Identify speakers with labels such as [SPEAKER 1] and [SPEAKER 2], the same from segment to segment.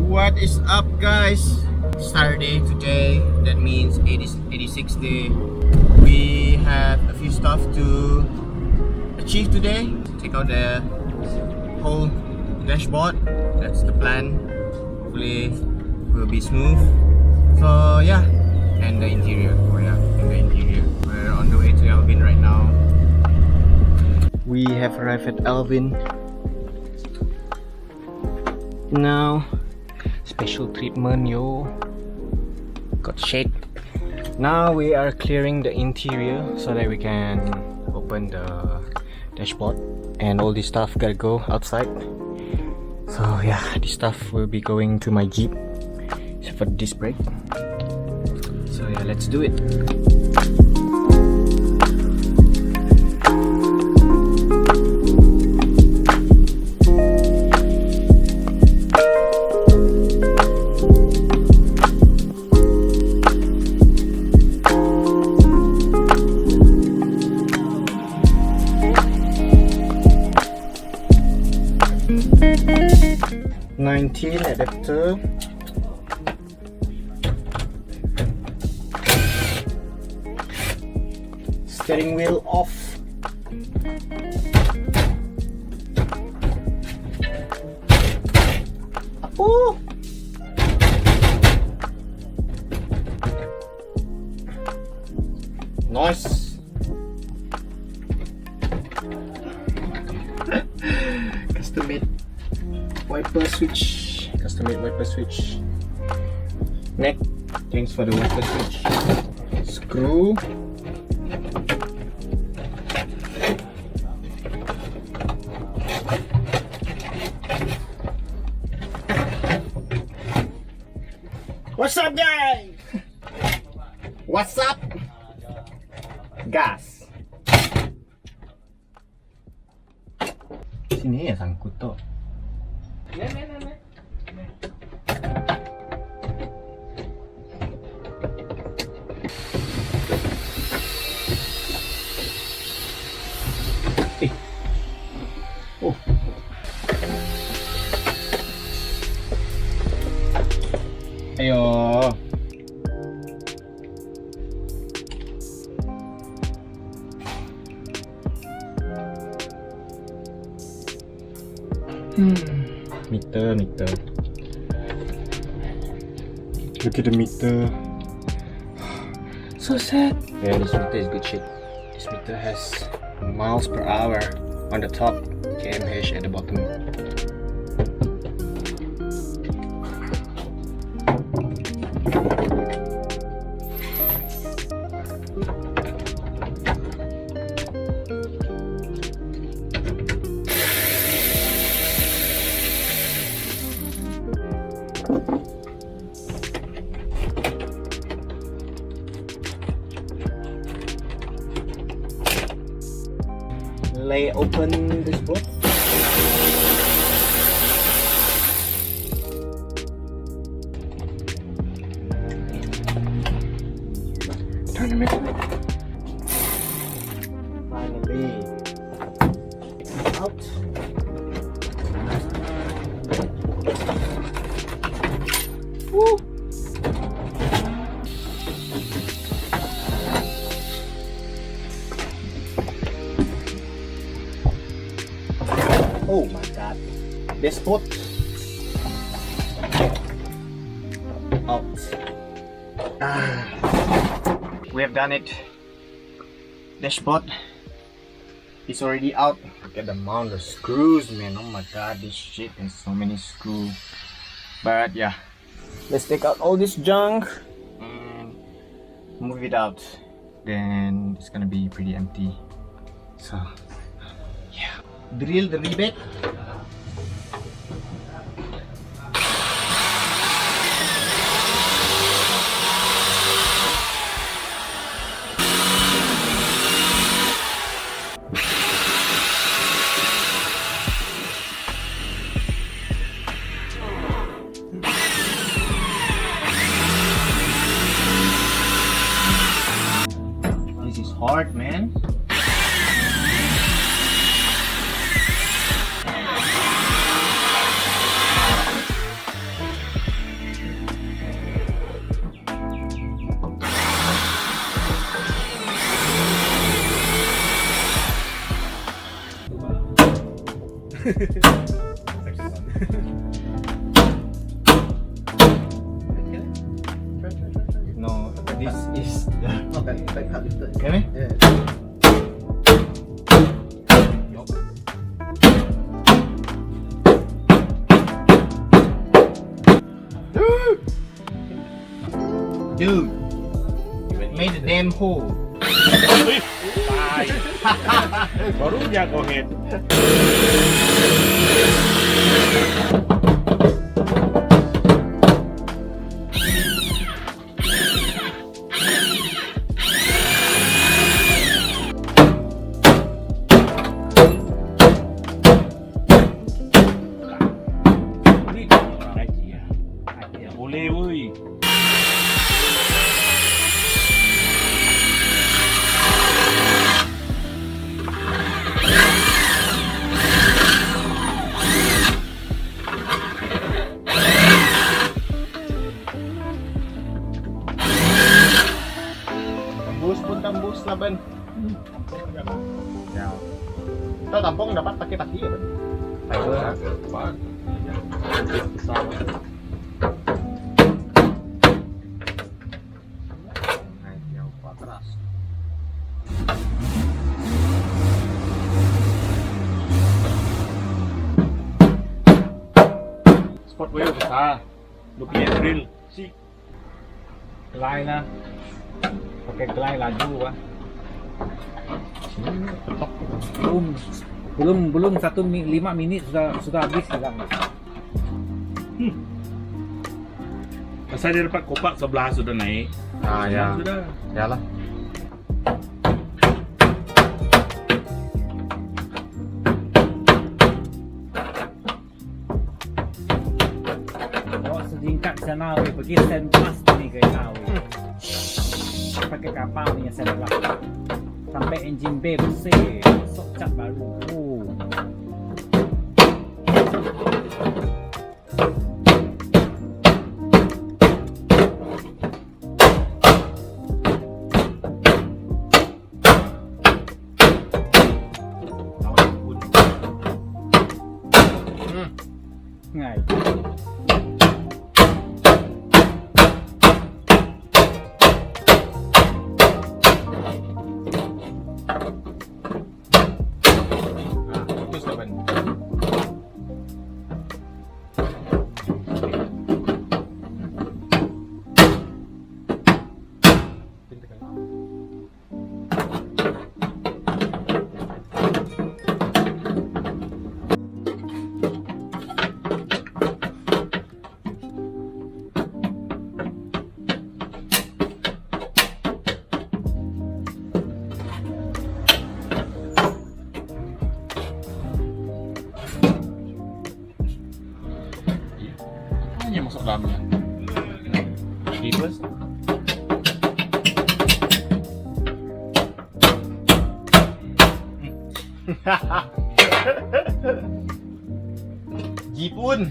[SPEAKER 1] What is up, guys? Saturday today, that means 86 day. We have a few stuff to achieve today. Take out the whole dashboard. That's the plan. Hopefully will be smooth. So yeah, and the interior. Oh yeah, and the interior. We're on the way to Alvin right now. We have arrived at Alvin. Now, special treatment, yo. Got shade. Now we are clearing the interior so that we can open the dashboard, and all this stuff gotta go outside. So yeah, this stuff will be going to my Jeep, except for the disc brake. So yeah, let's do it. 19 adapter. Steering wheel off. Oh! Nice. Custom made wiper switch. Custom made wiper switch. Neck. Thanks for the wiper switch. Screw. What's up, guys? What's up? Gas. Sini ya sangkut tuh. Oh. Ayo. Meter. Look at the meter. So sad. Yeah, this meter is good shit. This meter has miles per hour on the top, kmh at the bottom. Lay open this book. Turn them in. Finally, out. Woo! Oh my god, this foot out. We have done it. Dashboard is already out. Look at the amount of screws, man. Oh my god, this shit has so many screws. But yeah, let's take out all this junk and move it out. Then it's gonna be pretty empty. So yeah. Drill the rivet. This is hard, man. No, this is the.
[SPEAKER 2] Okay,
[SPEAKER 1] Can we?
[SPEAKER 2] Yeah.
[SPEAKER 1] Dude, made the damn hole.
[SPEAKER 3] ตายบรู้อยากเอาเห็ด นี่อะไรเจียโอเล่เว้ย
[SPEAKER 1] Tembus pun tembus lah Ben. Ya. Tahu tampung dapat pakai kaki ya Ben? Fiber. Besar. Naik yang keras.
[SPEAKER 3] Spot wheel besar, lu punya drill sih. Gelai lah, pakai gelai laju wah.
[SPEAKER 4] Belum 5 menit sudah habis hilang.
[SPEAKER 3] Masa dia dapat kopak sebelah sudah naik.
[SPEAKER 1] Ah ya.
[SPEAKER 3] Sudah.
[SPEAKER 1] Ya lah.
[SPEAKER 4] Bawa sejingkat sana weh, pergi stand plus ni kereta weh. Pakai kapal punya stand plus. Sampai engine bay bersih, masuk cat baru. Oh. Ngay.
[SPEAKER 1] Bagus lah Ben.
[SPEAKER 3] Hanya masuk dalamnya.
[SPEAKER 1] Gibus. Jipun.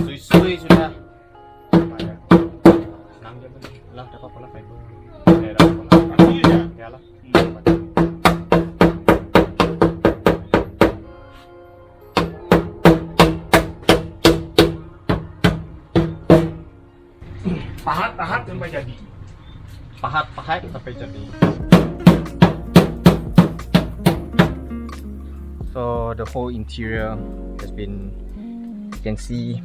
[SPEAKER 1] Sui-sui sudah. Senang je Ben. Lah dapat pula fiber. Dapat pula.
[SPEAKER 3] Kaki aja.
[SPEAKER 1] Ya lah.
[SPEAKER 3] Pahat-pahat sampai jadi.
[SPEAKER 1] Pahat-pahat sampai jadi. So the whole interior has been, you can see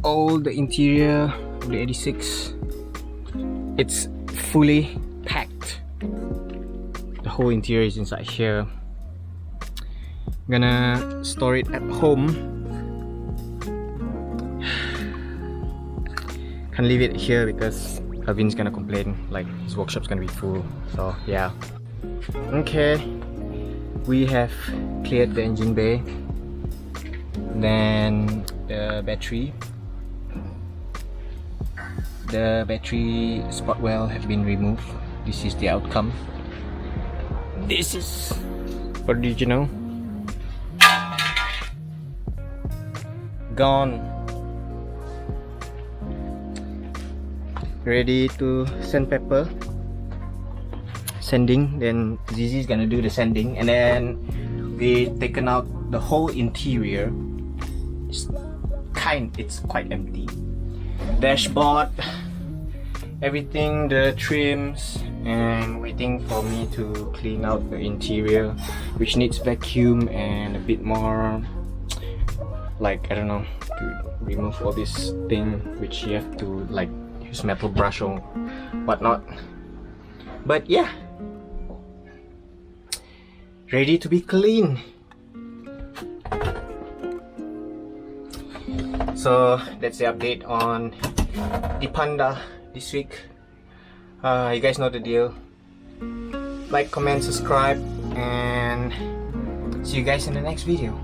[SPEAKER 1] all the interior of the 86. It's fully packed. The whole interior is inside here. I'm gonna store it at home. Can't leave it here because Alvin's gonna complain like his workshop's gonna be full. So yeah. Okay, we have cleared the engine bay, then the battery spot well have been removed. This is the outcome. This is original. gone. Ready to sandpaper. Sanding. Then Zizi is gonna do the sanding, and then we taken out the whole interior. It's quite empty. Dashboard, everything, the trims, and waiting for me to clean out the interior, which needs vacuum and a bit more, like, I don't know, to remove all this thing which you have to like use metal brush or whatnot. But yeah, ready to be clean. So that's the update on the Panda this week. You guys know the deal. Like, comment, subscribe, and see you guys in the next video.